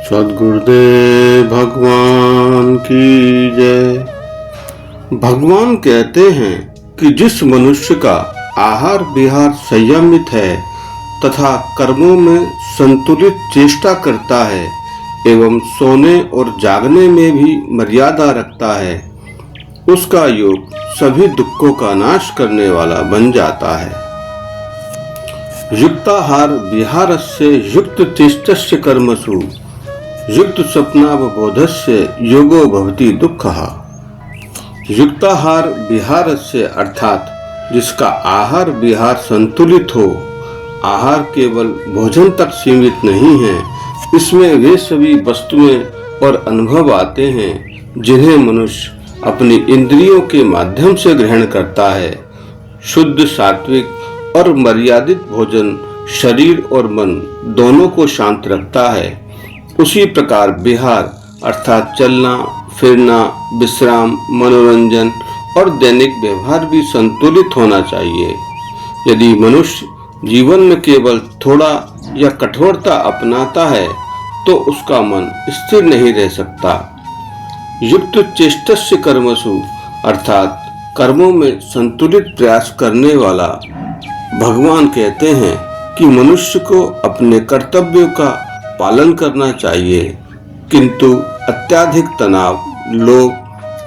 सद्गुरुदेव भगवान की जय। भगवान कहते हैं कि जिस मनुष्य का आहार विहार संयमित है तथा कर्मों में संतुलित चेष्टा करता है एवं सोने और जागने में भी मर्यादा रखता है, उसका योग सभी दुखों का नाश करने वाला बन जाता है। युक्ताहार विहारस्य युक्त चेष्टस्य कर्मसु युक्त स्वप्नावबोधस्य योगो भवति दुःखः। युक्ताहार विहारस्य अर्थात जिसका आहार विहार संतुलित हो। आहार केवल भोजन तक सीमित नहीं है, इसमें वे सभी वस्तुएं और अनुभव आते हैं जिन्हें मनुष्य अपनी इंद्रियों के माध्यम से ग्रहण करता है। शुद्ध सात्विक और मर्यादित भोजन शरीर और मन दोनों को शांत रखता है। उसी प्रकार विहार अर्थात चलना फिरना, विश्राम, मनोरंजन और दैनिक व्यवहार भी संतुलित होना चाहिए। यदि मनुष्य जीवन में केवल थोड़ा या कठोरता अपनाता है तो उसका मन स्थिर नहीं रह सकता। युक्त चेष्टस्य कर्मसु अर्थात कर्मों में संतुलित प्रयास करने वाला भगवान कहते हैं कि मनुष्य को अपने कर्तव्यों का पालन करना चाहिए, किंतु अत्यधिक तनाव, लोभ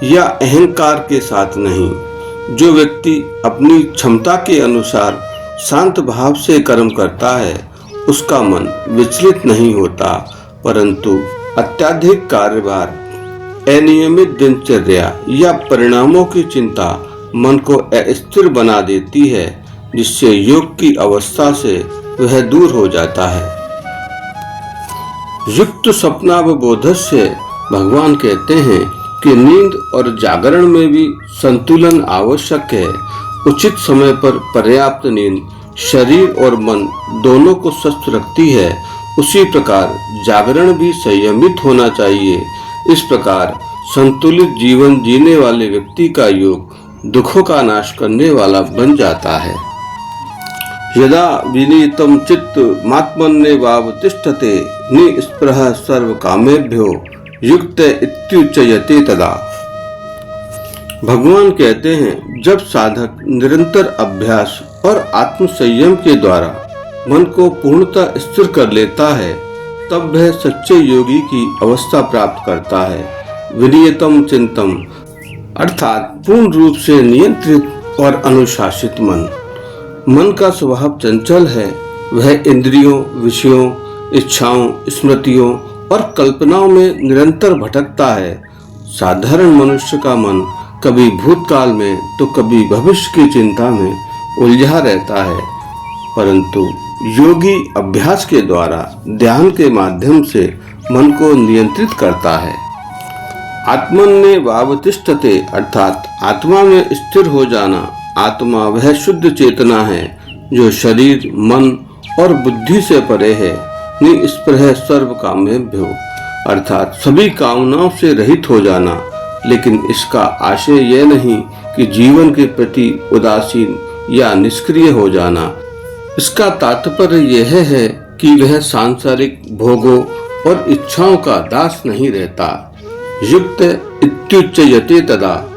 या अहंकार के साथ नहीं। जो व्यक्ति अपनी क्षमता के अनुसार शांत भाव से कर्म करता है उसका मन विचलित नहीं होता, परंतु अत्यधिक कार्यभार, अनियमित दिनचर्या या परिणामों की चिंता मन को अस्थिर बना देती है, जिससे योग की अवस्था से वह दूर हो जाता है। युक्त स्वप्नावबोधस्य भगवान कहते हैं कि नींद और जागरण में भी संतुलन आवश्यक है। उचित समय पर पर्याप्त नींद शरीर और मन दोनों को स्वस्थ रखती है, उसी प्रकार जागरण भी संयमित होना चाहिए। इस प्रकार संतुलित जीवन जीने वाले व्यक्ति का योग दुखों का नाश करने वाला बन जाता है। यदा विनीतं चित्तमात्मन्येवावतिष्ठते निस्पृह सर्वकामेभ्यो युक्त इत्युच्यते तदा। भगवान कहते हैं, जब साधक निरंतर अभ्यास और आत्म संयम के द्वारा मन को पूर्णतः स्थिर कर लेता है, तब वह सच्चे योगी की अवस्था प्राप्त करता है। विनियतम चिंतम अर्थात पूर्ण रूप से नियंत्रित और अनुशासित मन का स्वभाव चंचल है। वह इंद्रियों, विषयों, इच्छाओं, स्मृतियों और कल्पनाओं में निरंतर भटकता है। साधारण मनुष्य का मन कभी भूतकाल में तो कभी भविष्य की चिंता में उलझा रहता है, परंतु योगी अभ्यास के द्वारा ध्यान के माध्यम से मन को नियंत्रित करता है। आत्मन्येवावतिष्ठते अर्थात आत्मा में स्थिर हो जाना। आत्मा वह शुद्ध चेतना है जो शरीर, मन और बुद्धि से परे है। निस्पृह सर्व कामेभ्यो अर्थात सभी कामनाओं से रहित हो जाना, लेकिन इसका आशय यह नहीं कि जीवन के प्रति उदासीन या निष्क्रिय हो जाना। इसका तात्पर्य यह है कि वह सांसारिक भोगों और इच्छाओं का दास नहीं रहता। युक्त इत्युच्यते तदा,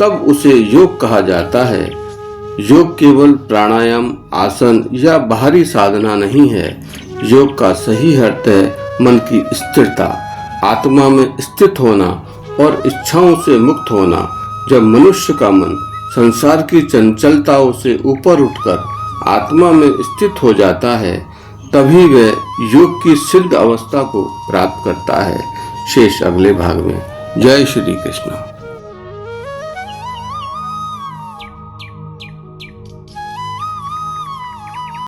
तब उसे योग कहा जाता है। योग केवल प्राणायाम, आसन या बाहरी साधना नहीं है। योग का सही अर्थ है मन की स्थिरता, आत्मा में स्थित होना और इच्छाओं से मुक्त होना। जब मनुष्य का मन संसार की चंचलताओं से ऊपर उठकर आत्मा में स्थित हो जाता है, तभी वह योग की सिद्ध अवस्था को प्राप्त करता है। शेष अगले भाग में। जय श्री कृष्ण।